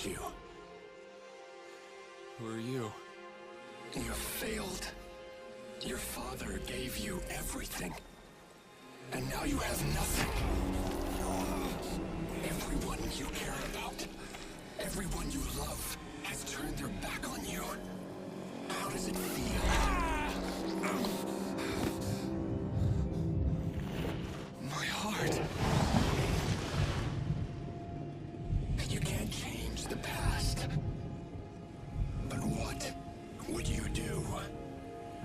about you. Who are you? You failed. Your father gave you everything. And now you have nothing. Everyone you care about, everyone you love, has turned their back on you. How does it feel? My heart. You can't change the past. But what would you do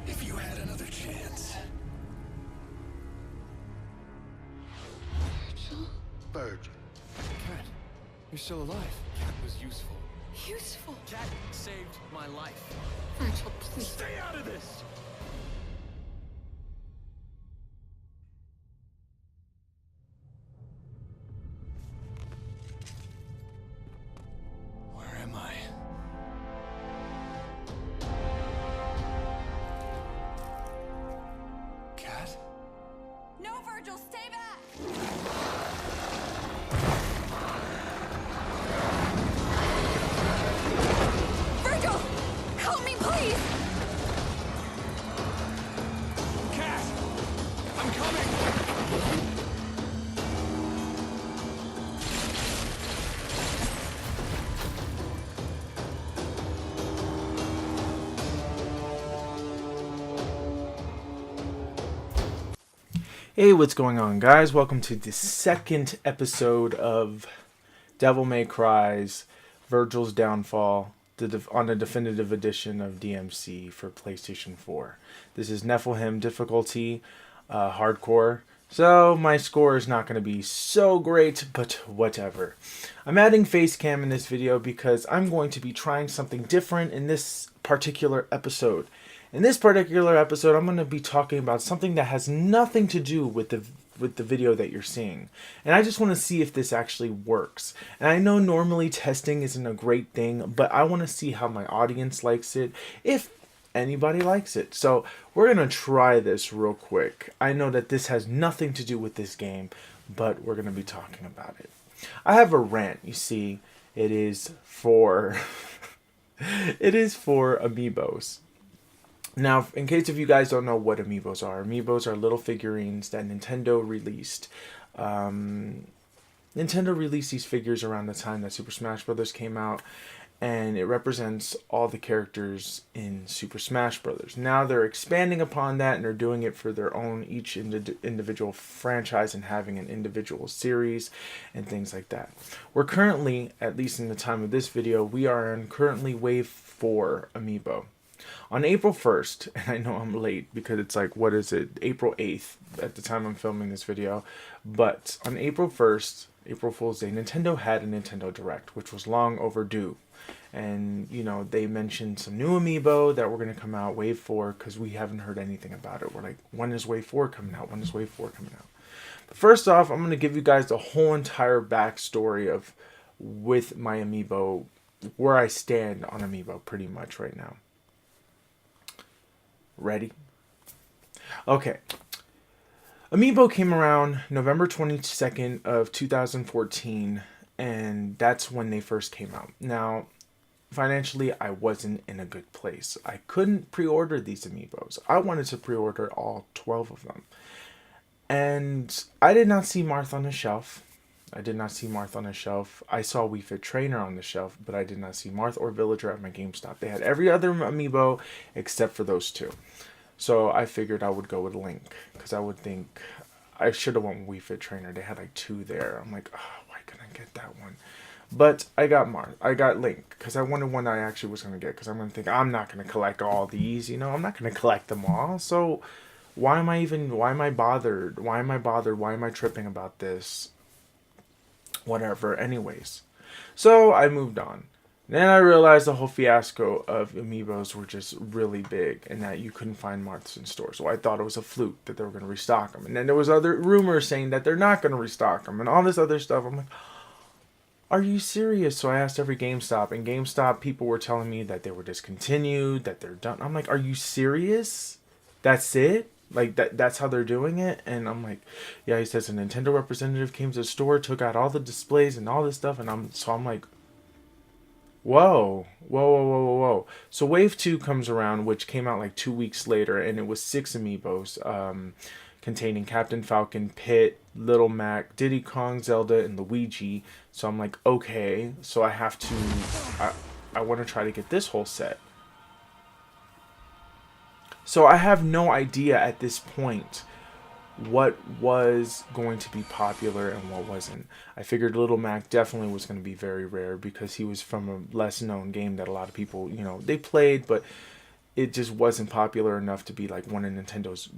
if you had another chance? Vergil. Cat, you're still alive. Cat was useful. Useful. Cat saved my life. Vergil, please. Stay out of this! Where am I? Cat? No, Vergil, stay back! Vergil! Help me, please! Cat! I'm coming! Hey, what's going on, guys? Welcome to the second episode of Devil May Cry's Vergil's Downfall on the definitive edition of DmC for PlayStation 4. This is Nephilim difficulty, hardcore, so my score is not going to be so great, but whatever. I'm adding face cam in this video because I'm going to be trying something different in this particular episode. In this particular episode, I'm going to be talking about something that has nothing to do with the video that you're seeing. And I just want to see if this actually works. And I know normally testing isn't a great thing, but I want to see how my audience likes it, if anybody likes it. So we're going to try this real quick. I know that this has nothing to do with this game, but we're going to be talking about it. I have a rant, you see. It is for Amiibos. Now, in case if you guys don't know what Amiibos are little figurines that Nintendo released. Nintendo released these figures around the time that Super Smash Bros. Came out, and it represents all the characters in Super Smash Bros. Now they're expanding upon that, and they're doing it for their own, each individual franchise, and having an individual series and things like that. We're currently, at least in the time of this video, we are in currently Wave 4 Amiibo. On April 1st, and I know I'm late because it's like, what is it, April 8th at the time I'm filming this video, but on April 1st, April Fool's Day, Nintendo had a Nintendo Direct, which was long overdue. And, you know, they mentioned some new Amiibo that were going to come out, Wave 4, because we haven't heard anything about it. We're like, when is Wave 4 coming out? When is Wave 4 coming out? But first off, I'm going to give you guys the whole entire backstory of, with my Amiibo, where I stand on Amiibo pretty much right now. Ready? Okay. Amiibo came around November 22nd of 2014, and that's when they first came out. Now, financially, I wasn't in a good place. I couldn't pre-order these Amiibos. I wanted to pre-order all 12 of them. And I did not see Marth on the shelf. I saw Wii Fit Trainer on the shelf, but I did not see Marth or Villager at my GameStop. They had every other Amiibo except for those two. So I figured I would go with Link, because I would think I should have went Wii Fit Trainer. They had like two there. I'm like, oh, why couldn't I get that one? But I got Link, because I wanted one I actually was going to get, because I'm going to think, I'm not going to collect all these, you know, I'm not going to collect them all. So why am I bothered? Why am I tripping about this? Whatever, anyways. So I moved on. Then I realized the whole fiasco of Amiibos were just really big, and that you couldn't find Marths in stores. So I thought it was a fluke that they were going to restock them. And then there was other rumors saying that they're not going to restock them, and all this other stuff. I'm like, are you serious? So I asked every GameStop, and GameStop people were telling me that they were discontinued, that they're done. I'm like, are you serious? That's it? Like, that's how they're doing it? And I'm like, yeah, he says a Nintendo representative came to the store, took out all the displays and all this stuff, and I'm like, Whoa. So Wave 2 comes around, which came out like 2 weeks later, and it was 6 amiibos, containing Captain Falcon, Pit, Little Mac, Diddy Kong, Zelda, and Luigi. So I'm like, okay, so I have to, I want to try to get this whole set. So I have no idea at this point what was going to be popular and what wasn't. I figured Little Mac definitely was going to be very rare because he was from a less known game that a lot of people, you know, they played, but it just wasn't popular enough to be like one of Nintendo's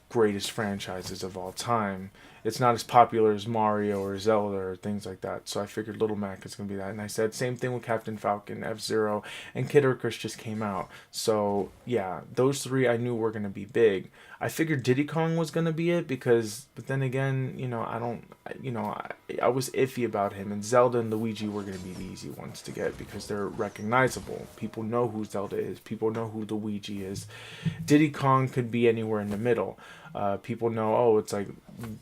greatest franchises of all time. It's not as popular as Mario or Zelda or things like that. So I figured Little Mac is going to be that. And I said same thing with Captain Falcon, F-Zero, and Kid Icarus just came out. So yeah, those three I knew were going to be big. I figured Diddy Kong was going to be it because, but then again, you know, I was iffy about him. And Zelda and Luigi were going to be the easy ones to get because they're recognizable. People know who Zelda is. People know who Luigi is. Diddy Kong could be anywhere in the middle. People know, oh, it's like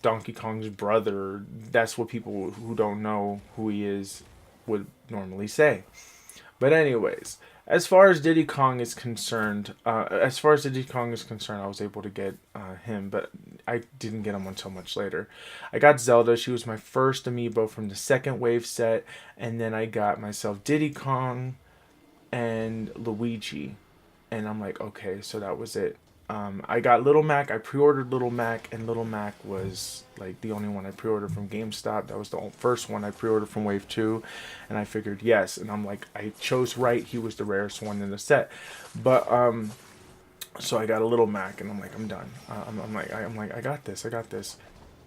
Donkey Kong's brother. That's what people who don't know who he is would normally say. But anyways, as far as Diddy Kong is concerned, I was able to get him, but I didn't get him until much later. I got Zelda. She was my first amiibo from the second wave set, and then I got myself Diddy Kong and Luigi, and I'm like, okay, so that was it. I got Little Mac. I pre-ordered Little Mac, and Little Mac was like the only one I pre-ordered from GameStop. That was the first one I pre-ordered from Wave 2, and I figured yes, and I'm like, I chose right. He was the rarest one in the set, but so I got a Little Mac, and I'm like, I'm done. I'm like, I got this.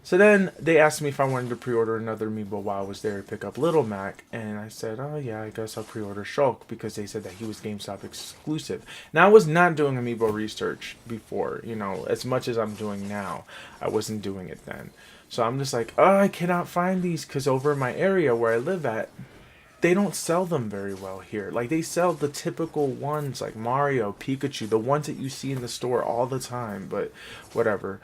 So then they asked me if I wanted to pre-order another amiibo while I was there to pick up Little Mac, and I said, oh yeah, I guess I'll pre-order Shulk because they said that he was GameStop exclusive. Now I was not doing amiibo research before, you know, as much as I'm doing now. I wasn't doing it then. So I'm just like, oh, I cannot find these because over in my area where I live at, they don't sell them very well here. Like they sell the typical ones like Mario, Pikachu, the ones that you see in the store all the time, but whatever.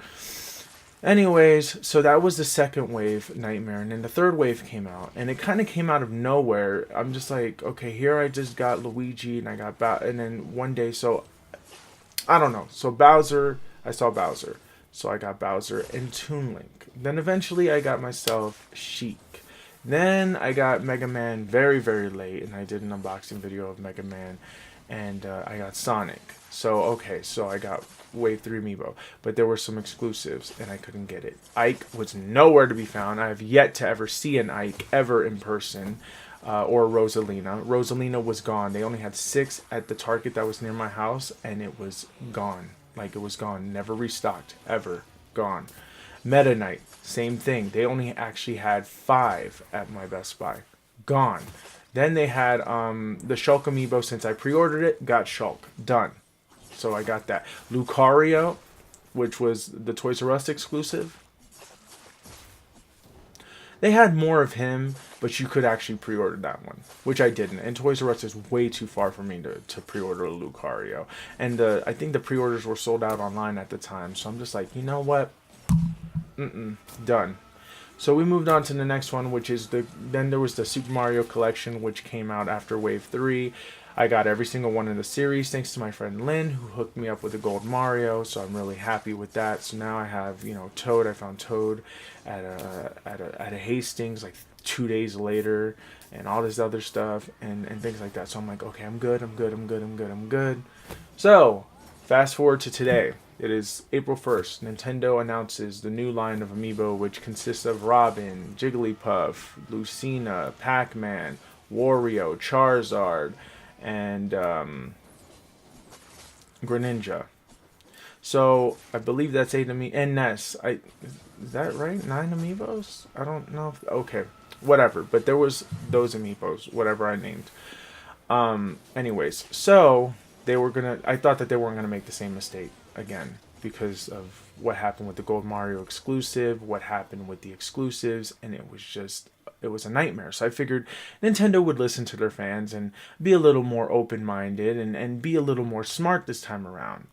Anyways, so that was the second wave nightmare, and then the third wave came out, and it kind of came out of nowhere. I'm just like, okay, here I just got Luigi, and I got and then one day, so I don't know. So Bowser, I saw Bowser, so I got Bowser and Toon Link. Then eventually I got myself Sheik. Then I got Mega Man very, very late, and I did an unboxing video of Mega Man, and I got Sonic. So okay, so I got Wave 3 amiibo, but there were some exclusives and I couldn't get it. Ike was nowhere to be found. I have yet to ever see an Ike ever in person, or Rosalina. Rosalina was gone. They only had 6 at the Target that was near my house, and it was gone. Like it was gone, never restocked, ever gone. Meta Knight, same thing. They only actually had 5 at my Best Buy, gone. Then they had the Shulk amiibo. Since I pre-ordered it, got Shulk, done. So I got that. Lucario, which was the Toys R Us exclusive. They had more of him, but you could actually pre-order that one, which I didn't. And Toys R Us is way too far for me to pre-order a Lucario. And I think the pre-orders were sold out online at the time. So I'm just like, you know what? Done. So we moved on to the next one, which is then there was the Super Mario Collection, which came out after Wave 3. I got every single one in the series thanks to my friend Lynn, who hooked me up with the Gold Mario, so I'm really happy with that. So now I have, you know, Toad. I found Toad at a Hastings like 2 days later, and all this other stuff and things like that. So I'm like, okay, I'm good. So fast forward to today. It is April 1st. Nintendo announces the new line of Amiibo, which consists of Robin, Jigglypuff, Lucina, Pac-Man, Wario, Charizard, and Greninja. So I believe that's 8 Amiibo. And Ness. Is that right? 9 Amiibos? I don't know. Okay, whatever. But there was those Amiibos, whatever I named. Anyways, so they were gonna. I thought that they weren't gonna make the same mistake again because of what happened with the Gold Mario exclusive, what happened with the exclusives, and it was a nightmare. So I figured Nintendo would listen to their fans and be a little more open-minded and be a little more smart this time around.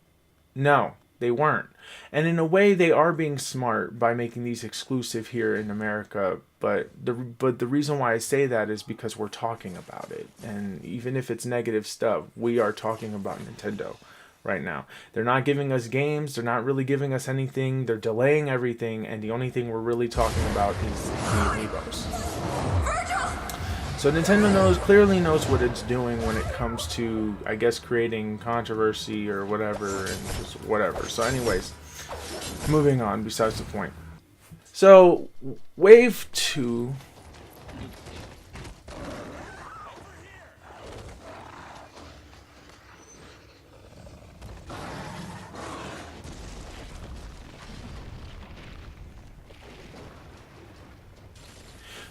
No, They weren't. And in a way, they are being smart by making these exclusive here in America. But the reason why I say that is because we're talking about it. And even if it's negative stuff, we are talking about Nintendo right now. They're not giving us games. They're not really giving us anything. They're delaying everything. And the only thing we're really talking about is the Amiibos. So Nintendo clearly knows what it's doing when it comes to, I guess, creating controversy or whatever, and just whatever. So anyways, moving on, besides the point. So, Wave 2...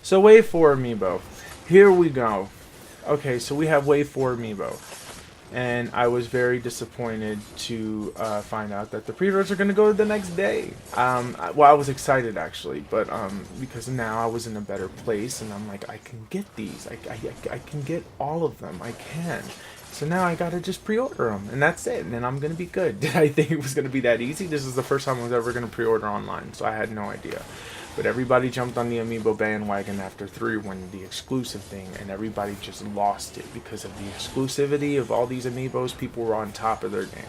So Wave 4 Amiibo. Here we go. Okay, so we have Wave 4 Amiibo. And I was very disappointed to find out that the pre-orders are going to go the next day. Well, I was excited actually, but because now I was in a better place and I'm like, I can get these. I can get all of them. I can. So now I gotta just pre-order them, and that's it, and then I'm gonna be good. Did I think it was gonna be that easy? This is the first time I was ever gonna pre-order online, so I had no idea. But everybody jumped on the Amiibo bandwagon after 3 when the exclusive thing, and everybody just lost it because of the exclusivity of all these Amiibos. People were on top of their game.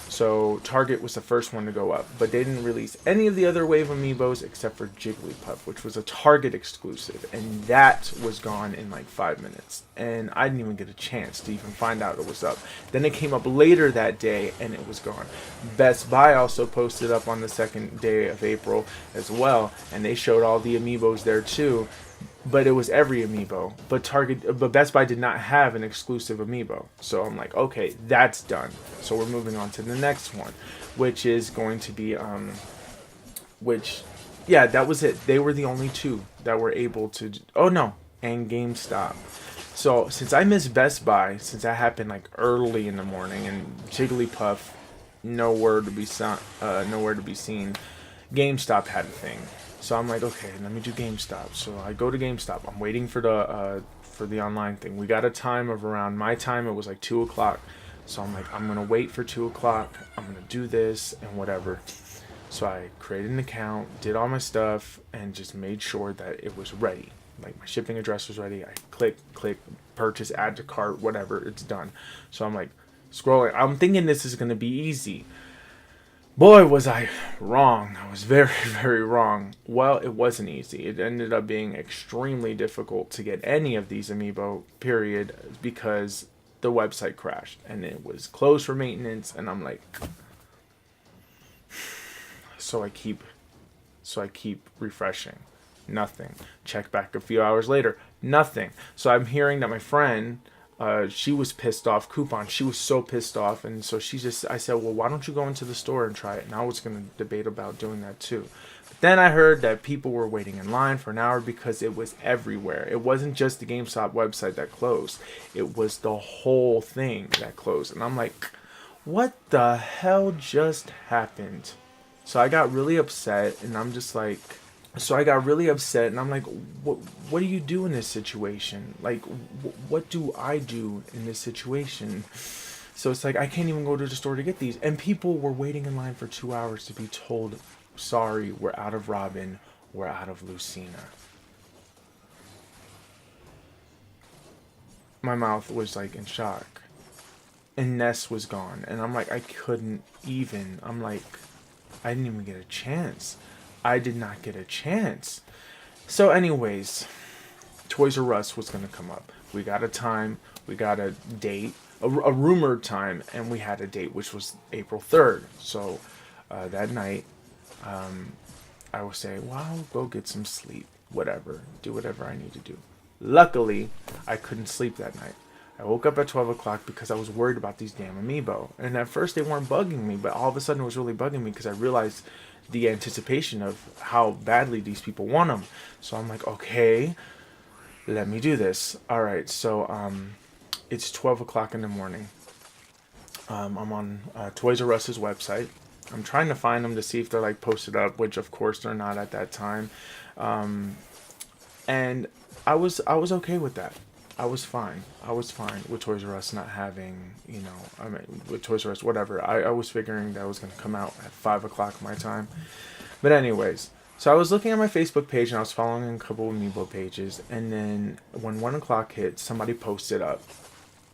So Target was the first one to go up, but they didn't release any of the other Wave Amiibos except for Jigglypuff, which was a Target exclusive, and that was gone in like 5 minutes. And I didn't even get a chance to even find out it was up. Then it came up later that day, and it was gone. Best Buy also posted up on the 2nd day of April as well, and they showed all the Amiibos there too. But it was every Amiibo. But Best Buy did not have an exclusive Amiibo. So I'm like, okay, that's done. So we're moving on to the next one, which is going to be yeah, that was it. They were the only 2 that were able to. Oh no, and GameStop. So since I missed Best Buy, since that happened like early in the morning, and Jigglypuff nowhere to be seen, GameStop had a thing. So I'm like, okay, let me do GameStop. So I go to GameStop. I'm waiting for the online thing. We got a time of around my time. It was like 2 o'clock. So I'm like, I'm gonna wait for 2 o'clock. I'm gonna do this and whatever. So I created an account, did all my stuff, and just made sure that it was ready. Like my shipping address was ready. I click, purchase, add to cart, whatever. It's done. So I'm like scrolling. I'm thinking this is gonna be easy. Boy, was I wrong. I was very, very wrong. Well, it wasn't easy. It ended up being extremely difficult to get any of these Amiibo, period, because the website crashed and it was closed for maintenance, and I'm like, so I keep refreshing. Nothing. Check back a few hours later. Nothing. So I'm hearing that my friend, she was pissed off. Coupon. She was so pissed off, and so I said, well, why don't you go into the store and try it? And I was going to debate about doing that too. But then I heard that people were waiting in line for an hour because it was everywhere. It wasn't just the GameStop website that closed. It was the whole thing that closed. And I'm like, what the hell just happened? So I got really upset, and I'm just like, what do you do in this situation? Like, what do I do in this situation? So it's like, I can't even go to the store to get these. And people were waiting in line for 2 hours to be told, sorry, we're out of Robin, we're out of Lucina. My mouth was like in shock. And Ness was gone. And I'm like, I didn't even get a chance. I did not get a chance. So anyways, Toys R Us was going to come up. We got a time, we got a date, a rumored time, and we had a date, which was April 3rd. So that night, I was saying, well, I'll go get some sleep, whatever, do whatever I need to do. Luckily, I couldn't sleep that night. I woke up at 12 o'clock because I was worried about these damn Amiibo. And at first they weren't bugging me, but all of a sudden it was really bugging me because I realized the anticipation of how badly these people want them. So I'm like, okay, let me do this. All right, so it's 12 o'clock in the morning. I'm on Toys R Us's website. I'm trying to find them to see if they're like posted up, which of course they're not at that time. And I was okay with that. I was fine. I was fine with Toys R Us not having, you know, I mean, with Toys R Us, whatever. I was figuring that was going to come out at 5 o'clock my time. But anyways, so I was looking at my Facebook page and I was following a couple of Amiibo pages. And then when 1 o'clock hit, somebody posted up,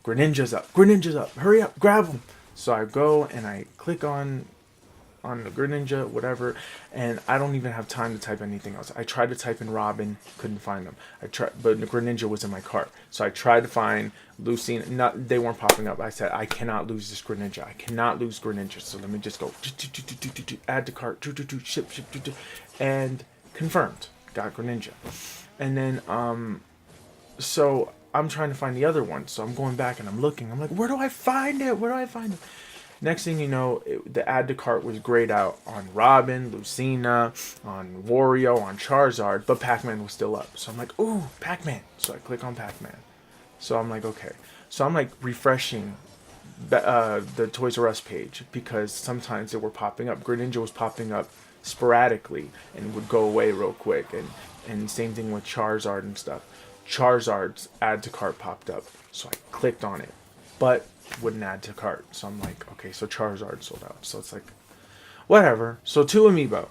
Greninja's up, Greninja's up, hurry up, grab him. So I go and I click on the Greninja, whatever, and I don't even have time to type anything else. I tried to type in Robin, couldn't find them. I tried, but the Greninja was in my cart. So I tried to find Lucina. They weren't popping up. I said, I cannot lose this Greninja. I cannot lose Greninja. So let me just go add to cart, ship, and confirmed. Got Greninja. And then so I'm trying to find the other one. So I'm going back and I'm looking. I'm like, where do I find it? Where do I find it? Next thing you know, the add to cart was grayed out on Robin, Lucina, on Wario, on Charizard, but Pac-Man was still up. So I'm like, ooh, Pac-Man. So I click on Pac-Man. So I'm like, okay. So I'm like refreshing the Toys R Us page because sometimes they were popping up. Greninja was popping up sporadically and would go away real quick. And same thing with Charizard and stuff. Charizard's add to cart popped up. So I clicked on it. But wouldn't add to cart. So I'm like, okay, so Charizard sold out. So it's like, whatever. So 2 Amiibo.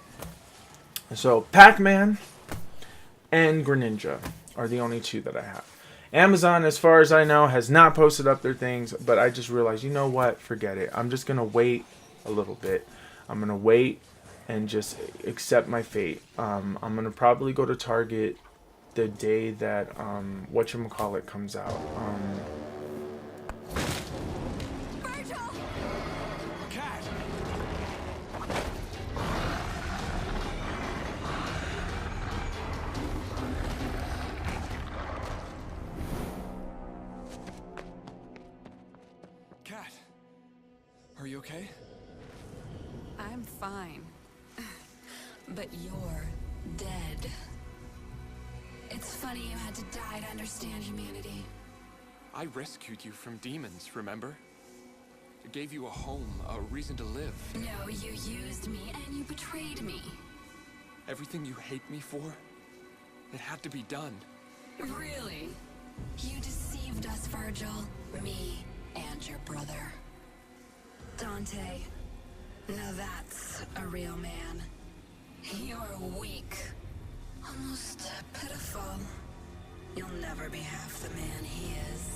So Pac-Man and Greninja are the only 2 that I have. Amazon, as far as I know, has not posted up their things, but I just realized, you know what? Forget it. I'm just going to wait a little bit. I'm going to wait and just accept my fate. I'm going to probably go to Target the day that, whatchamacallit comes out. Vergil! Cat! Cat, are you okay? I'm fine. But you're dead. It's funny you had to die to understand humanity. I rescued you from demons, remember? I gave you a home, a reason to live. No, you used me and you betrayed me. Everything you hate me for, it had to be done. Really? You deceived us, Vergil. Me and your brother. Dante. Now that's a real man. You're weak. Almost pitiful. You'll never be half the man he is.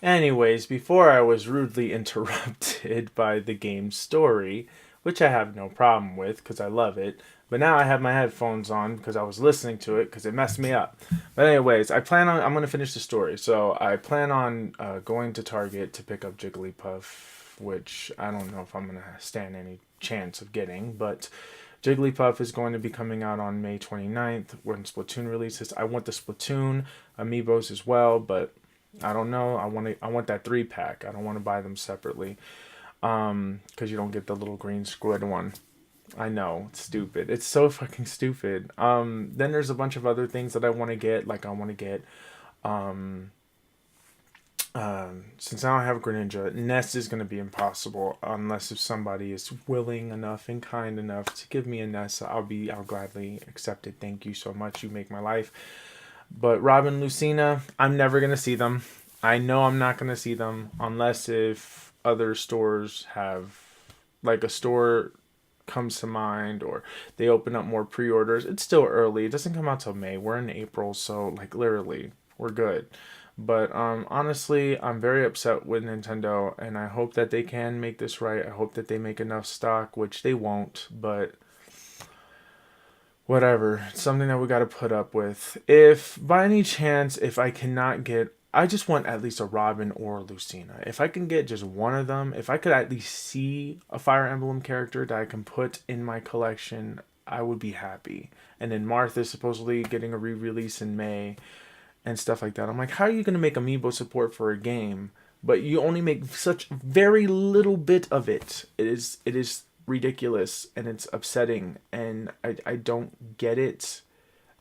Anyways, before I was rudely interrupted by the game's story, which I have no problem with because I love it, but now I have my headphones on because I was listening to it because it messed me up. But anyways, I'm going to finish the story. So I plan on going to Target to pick up Jigglypuff, which I don't know if I'm going to stand any chance of getting, but Jigglypuff is going to be coming out on May 29th when Splatoon releases. I want the Splatoon Amiibos as well, but I don't know. I want that 3-pack. I don't want to buy them separately. Because you don't get the little green squid one. I know, it's stupid. It's so fucking stupid. Then there's a bunch of other things that I want to get. Like I want to get since I don't have Greninja, Nest is going to be impossible unless if somebody is willing enough and kind enough to give me a Nest. I'll gladly accept it. Thank you so much. You make my life. But Robin, Lucina, I'm never going to see them. I know I'm not going to see them unless if other stores have, like a store comes to mind or they open up more pre-orders. It's still early. It doesn't come out till May. We're in April, so like literally we're good. But honestly, I'm very upset with Nintendo and I hope that they can make this right. I hope that they make enough stock, which they won't, but whatever. It's something that we got to put up with. If by any chance, if I cannot get, I just want at least a Robin or a Lucina. If I can get just one of them, if I could at least see a Fire Emblem character that I can put in my collection, I would be happy. And then Martha's supposedly getting a re-release in May and stuff like that. I'm like, how are you going to make Amiibo support for a game, but you only make such very little bit of it? It is ridiculous and it's upsetting, and I don't get it,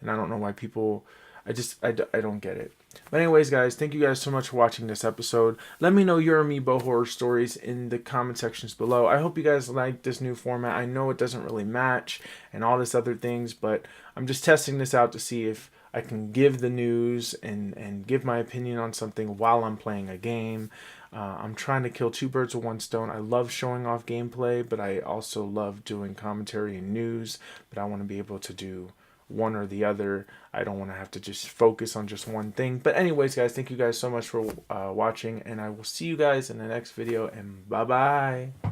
and I don't know why people, I don't get it. But anyways, guys, thank you guys so much for watching this episode. Let me know your Amiibo horror stories in the comment sections below. I hope you guys like this new format. I know it doesn't really match and all this other things, but I'm just testing this out to see if I can give the news and give my opinion on something while I'm playing a game. I'm trying to kill two birds with one stone. I love showing off gameplay, but I also love doing commentary and news, but I want to be able to do one or the other. I don't want to have to just focus on just one thing. But anyways, guys, thank you guys so much for watching, and I will see you guys in the next video, and bye bye.